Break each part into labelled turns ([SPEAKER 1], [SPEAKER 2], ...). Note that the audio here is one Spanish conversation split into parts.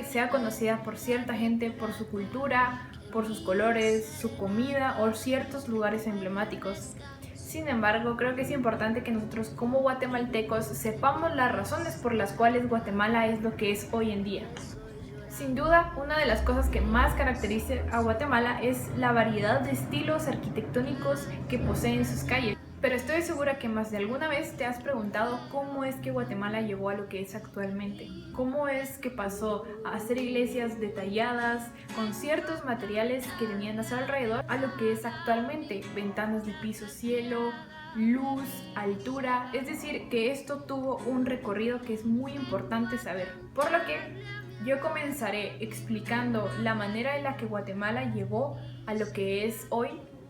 [SPEAKER 1] sea conocida por cierta gente por su cultura, por sus colores, su comida o ciertos lugares emblemáticos. Sin embargo, creo que es importante que nosotros como guatemaltecos sepamos las razones por las cuales Guatemala es lo que es hoy en día. Sin duda, una de las cosas que más caracteriza a Guatemala es la variedad de estilos arquitectónicos que poseen sus calles. Pero estoy segura que más de alguna vez te has preguntado cómo es que Guatemala llegó a lo que es actualmente. Cómo es que pasó a hacer iglesias detalladas con ciertos materiales que tenían a su alrededor a lo que es actualmente. Ventanas de piso cielo, luz, altura. Es decir, que esto tuvo un recorrido que es muy importante saber. Por lo que yo comenzaré explicando la manera en la que Guatemala llegó a lo que es hoy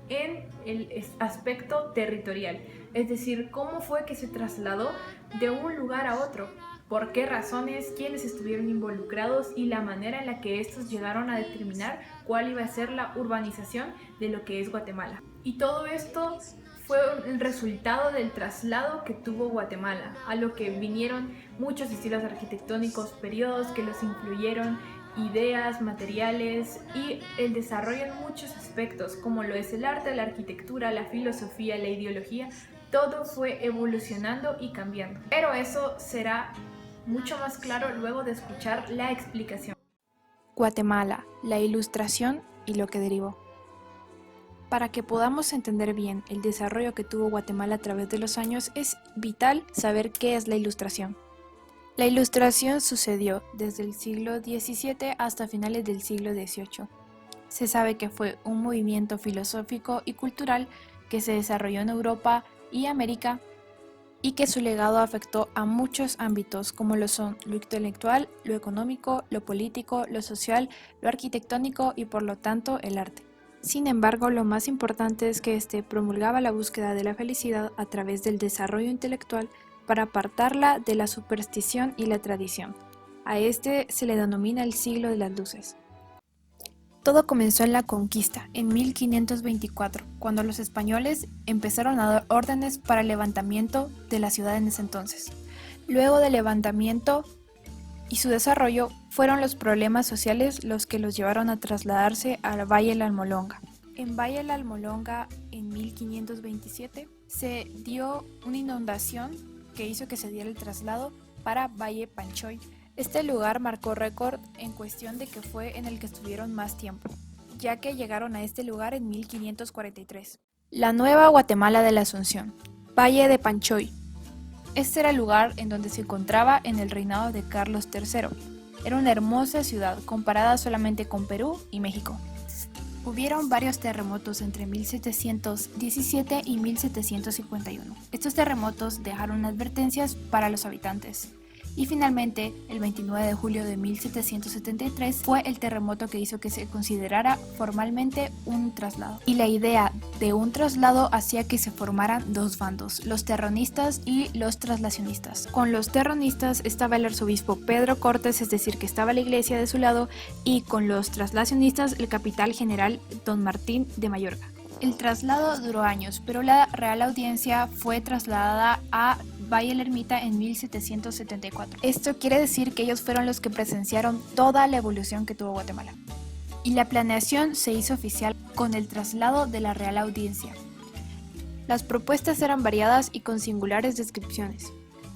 [SPEAKER 1] en el aspecto territorial, es decir, cómo fue que se trasladó de un lugar a otro, por qué razones, quiénes estuvieron involucrados y la manera en la que estos llegaron a determinar cuál iba a ser la urbanización de lo que es Guatemala. Y todo esto fue el resultado del traslado que tuvo Guatemala, a lo que vinieron muchos estilos arquitectónicos, periodos que los influyeron, ideas, materiales y el desarrollo en muchos aspectos, como lo es el arte, la arquitectura, la filosofía, la ideología, todo fue evolucionando y cambiando. Pero eso será mucho más claro luego de escuchar la explicación.
[SPEAKER 2] Guatemala, la Ilustración y lo que derivó. Para que podamos entender bien el desarrollo que tuvo Guatemala a través de los años, es vital saber qué es la Ilustración. La Ilustración sucedió desde el siglo XVII hasta finales del siglo XVIII. Se sabe que fue un movimiento filosófico y cultural que se desarrolló en Europa y América y que su legado afectó a muchos ámbitos como lo son lo intelectual, lo económico, lo político, lo social, lo arquitectónico y por lo tanto el arte. Sin embargo, lo más importante es que este promulgaba la búsqueda de la felicidad a través del desarrollo intelectual para apartarla de la superstición y la tradición. A este se le denomina el siglo de las luces. Todo comenzó en la conquista, en 1524, cuando los españoles empezaron a dar órdenes para el levantamiento de la ciudad en ese entonces. Luego del levantamiento y su desarrollo fueron los problemas sociales los que los llevaron a trasladarse al Valle de la Almolonga. En Valle de la Almolonga, en 1527, se dio una inundación que hizo que se diera el traslado para Valle Panchoy. Este lugar marcó récord en cuestión de que fue en el que estuvieron más tiempo, ya que llegaron a este lugar en 1543. La Nueva Guatemala de la Asunción, Valle de Panchoy. Este era el lugar en donde se encontraba en el reinado de Carlos III. Era una hermosa ciudad comparada solamente con Perú y México. Hubieron varios terremotos entre 1717 y 1751. Estos terremotos dejaron advertencias para los habitantes. Y finalmente, el 29 de julio de 1773 fue el terremoto que hizo que se considerara formalmente un traslado. Y la idea de un traslado hacía que se formaran dos bandos, los terronistas y los traslacionistas. Con los terronistas estaba el arzobispo Pedro Cortés, es decir, que estaba la iglesia de su lado, y con los traslacionistas el capitán general Don Martín de Mayorga. El traslado duró años, pero la Real Audiencia fue trasladada a Valle de la Ermita en 1774. Esto quiere decir que ellos fueron los que presenciaron toda la evolución que tuvo Guatemala. Y la planeación se hizo oficial con el traslado de la Real Audiencia. Las propuestas eran variadas y con singulares descripciones,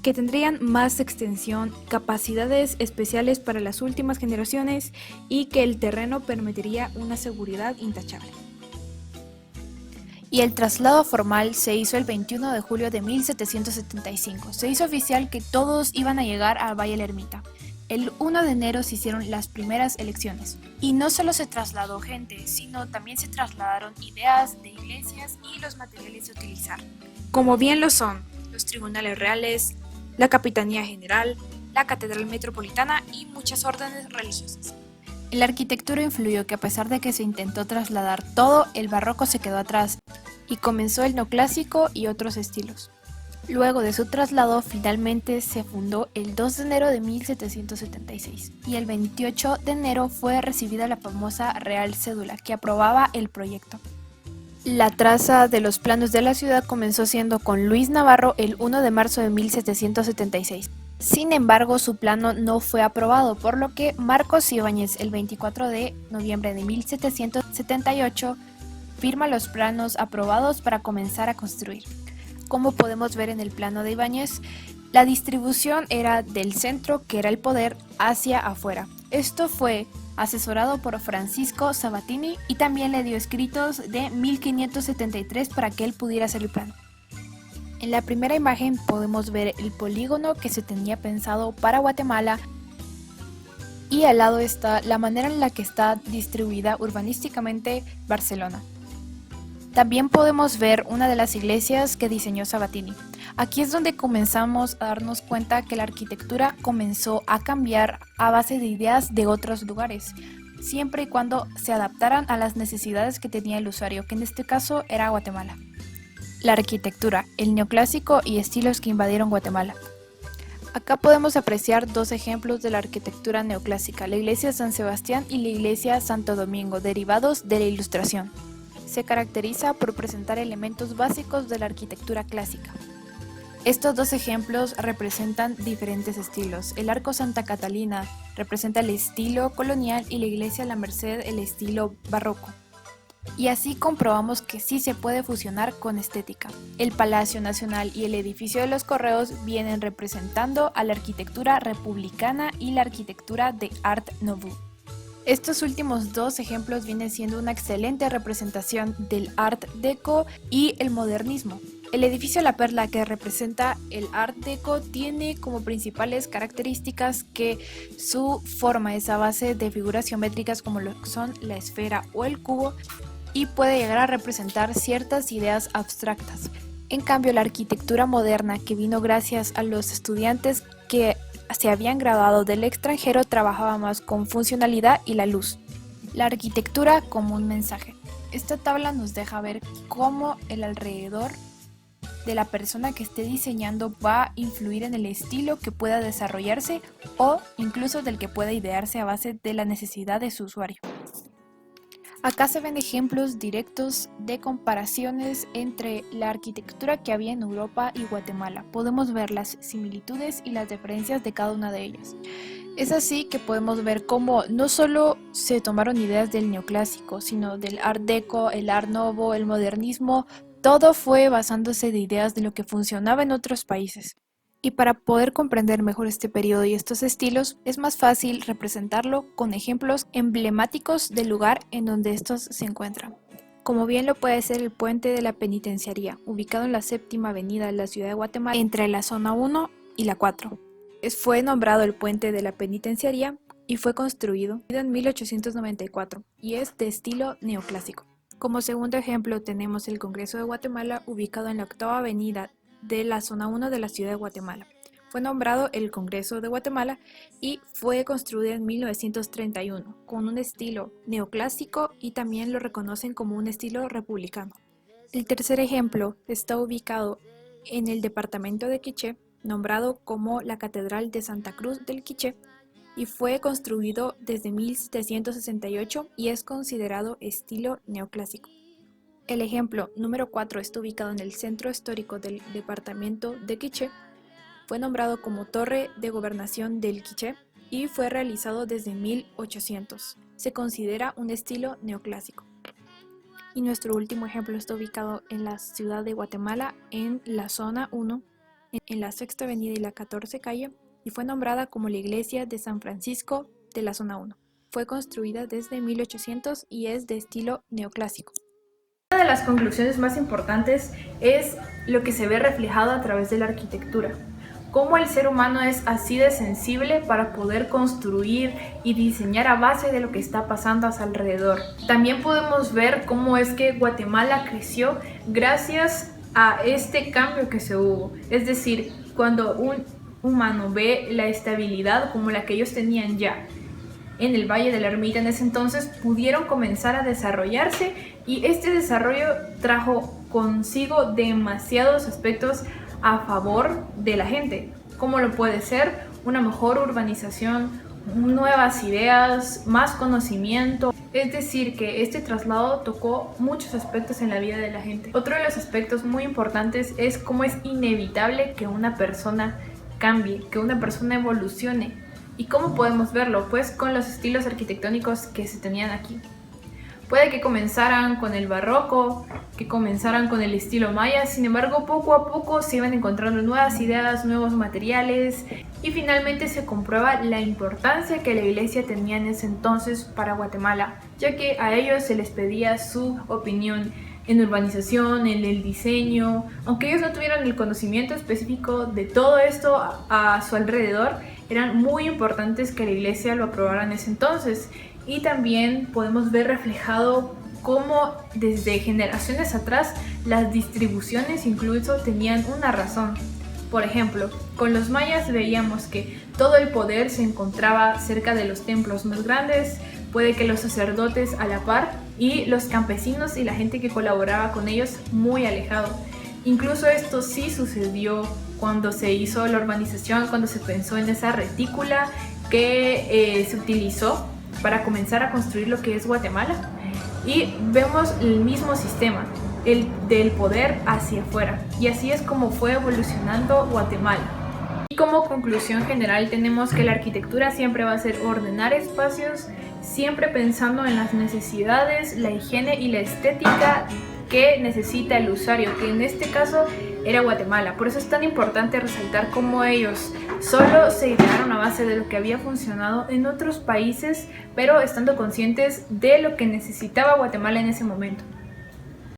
[SPEAKER 2] que tendrían más extensión, capacidades especiales para las últimas generaciones y que el terreno permitiría una seguridad intachable. Y el traslado formal se hizo el 21 de julio de 1775. Se hizo oficial que todos iban a llegar a Valle de la Ermita. El 1 de enero se hicieron las primeras elecciones. Y no solo se trasladó gente, sino también se trasladaron ideas de iglesias y los materiales de utilizar, como bien lo son los tribunales reales, la Capitanía General, la Catedral Metropolitana y muchas órdenes religiosas. En la arquitectura influyó que a pesar de que se intentó trasladar todo, el barroco se quedó atrás y comenzó el neoclásico y otros estilos. Luego de su traslado, finalmente se fundó el 2 de enero de 1776 y el 28 de enero fue recibida la famosa Real Cédula que aprobaba el proyecto. La traza de los planos de la ciudad comenzó siendo con Luis Navarro el 1 de marzo de 1776. Sin embargo, su plano no fue aprobado, por lo que Marcos Ibáñez, el 24 de noviembre de 1778, firma los planos aprobados para comenzar a construir. Como podemos ver en el plano de Ibáñez, la distribución era del centro, que era el poder, hacia afuera. Esto fue asesorado por Francisco Sabatini y también le dio escritos de 1573 para que él pudiera hacer el plano. En la primera imagen podemos ver el polígono que se tenía pensado para Guatemala y al lado está la manera en la que está distribuida urbanísticamente Barcelona. También podemos ver una de las iglesias que diseñó Sabatini. Aquí es donde comenzamos a darnos cuenta que la arquitectura comenzó a cambiar a base de ideas de otros lugares, siempre y cuando se adaptaran a las necesidades que tenía el usuario, que en este caso era Guatemala. La arquitectura, el neoclásico y estilos que invadieron Guatemala. Acá podemos apreciar dos ejemplos de la arquitectura neoclásica, la iglesia San Sebastián y la iglesia Santo Domingo, derivados de la Ilustración. Se caracteriza por presentar elementos básicos de la arquitectura clásica. Estos dos ejemplos representan diferentes estilos. El arco Santa Catalina representa el estilo colonial y la iglesia La Merced el estilo barroco. Y así comprobamos que sí se puede fusionar con estética. El Palacio Nacional y el edificio de los Correos vienen representando a la arquitectura republicana y la arquitectura de Art Nouveau. Estos últimos dos ejemplos vienen siendo una excelente representación del Art Deco y el modernismo. El edificio La Perla, que representa el Art Deco, tiene como principales características que su forma es a base de figuras geométricas como lo son la esfera o el cubo, y puede llegar a representar ciertas ideas abstractas. En cambio, la arquitectura moderna, que vino gracias a los estudiantes que se habían graduado del extranjero, trabajaba más con funcionalidad y la luz. La arquitectura como un mensaje. Esta tabla nos deja ver cómo el alrededor de la persona que esté diseñando va a influir en el estilo que pueda desarrollarse o incluso del que pueda idearse a base de la necesidad de su usuario. Acá se ven ejemplos directos de comparaciones entre la arquitectura que había en Europa y Guatemala. Podemos ver las similitudes y las diferencias de cada una de ellas. Es así que podemos ver cómo no solo se tomaron ideas del neoclásico, sino del Art Deco, el Art Nouveau, el modernismo. Todo fue basándose de ideas de lo que funcionaba en otros países. Y para poder comprender mejor este periodo y estos estilos, es más fácil representarlo con ejemplos emblemáticos del lugar en donde estos se encuentran. Como bien lo puede ser el puente de la Penitenciaría, ubicado en la séptima avenida de la ciudad de Guatemala, entre la zona 1 y la 4. Fue nombrado el puente de la Penitenciaría y fue construido en 1894 y es de estilo neoclásico. Como segundo ejemplo tenemos el Congreso de Guatemala, ubicado en la octava avenida de la zona 1 de la ciudad de Guatemala. Fue nombrado el Congreso de Guatemala y fue construido en 1931 con un estilo neoclásico y también lo reconocen como un estilo republicano. El tercer ejemplo está ubicado en el departamento de Quiché, nombrado como la Catedral de Santa Cruz del Quiché, y fue construido desde 1768 y es considerado estilo neoclásico. El ejemplo número 4 está ubicado en el centro histórico del departamento de Quiché. Fue nombrado como Torre de Gobernación del Quiché y fue realizado desde 1800. Se considera un estilo neoclásico. Y nuestro último ejemplo está ubicado en la ciudad de Guatemala, en la zona 1, en la sexta avenida y la 14 calle, y fue nombrada como la iglesia de San Francisco de la zona 1. Fue construida desde 1800 y es de estilo neoclásico.
[SPEAKER 1] Una de las conclusiones más importantes es lo que se ve reflejado a través de la arquitectura. Cómo el ser humano es así de sensible para poder construir y diseñar a base de lo que está pasando a su alrededor. También podemos ver cómo es que Guatemala creció gracias a este cambio que se hubo. Es decir, cuando un humano ve la estabilidad como la que ellos tenían ya en el Valle de la Ermita en ese entonces, pudieron comenzar a desarrollarse y este desarrollo trajo consigo demasiados aspectos a favor de la gente, como lo puede ser una mejor urbanización, nuevas ideas, más conocimiento. Es decir, que este traslado tocó muchos aspectos en la vida de la gente. Otro de los aspectos muy importantes es cómo es inevitable que una persona cambie, que una persona evolucione. ¿Y cómo podemos verlo? Pues con los estilos arquitectónicos que se tenían aquí. Puede que comenzaran con el barroco, que comenzaran con el estilo maya, sin embargo poco a poco se iban encontrando nuevas ideas, nuevos materiales y finalmente se comprueba la importancia que la iglesia tenía en ese entonces para Guatemala, ya que a ellos se les pedía su opinión en urbanización, en el diseño, aunque ellos no tuvieran el conocimiento específico de todo esto a su alrededor, eran muy importantes que la iglesia lo aprobara en ese entonces. Y también podemos ver reflejado cómo desde generaciones atrás las distribuciones incluso tenían una razón. Por ejemplo, con los mayas veíamos que todo el poder se encontraba cerca de los templos más grandes, puede que los sacerdotes a la par y los campesinos y la gente que colaboraba con ellos muy alejado. Incluso esto sí sucedió cuando se hizo la urbanización, cuando se pensó en esa retícula que se utilizó para comenzar a construir lo que es Guatemala, y vemos el mismo sistema, el del poder hacia afuera, y así es como fue evolucionando Guatemala. Y como conclusión general tenemos que la arquitectura siempre va a ser ordenar espacios, siempre pensando en las necesidades, la higiene y la estética que necesita el usuario, que en este caso era Guatemala. Por eso es tan importante resaltar cómo ellos solo se idearon a base de lo que había funcionado en otros países, pero estando conscientes de lo que necesitaba Guatemala en ese momento.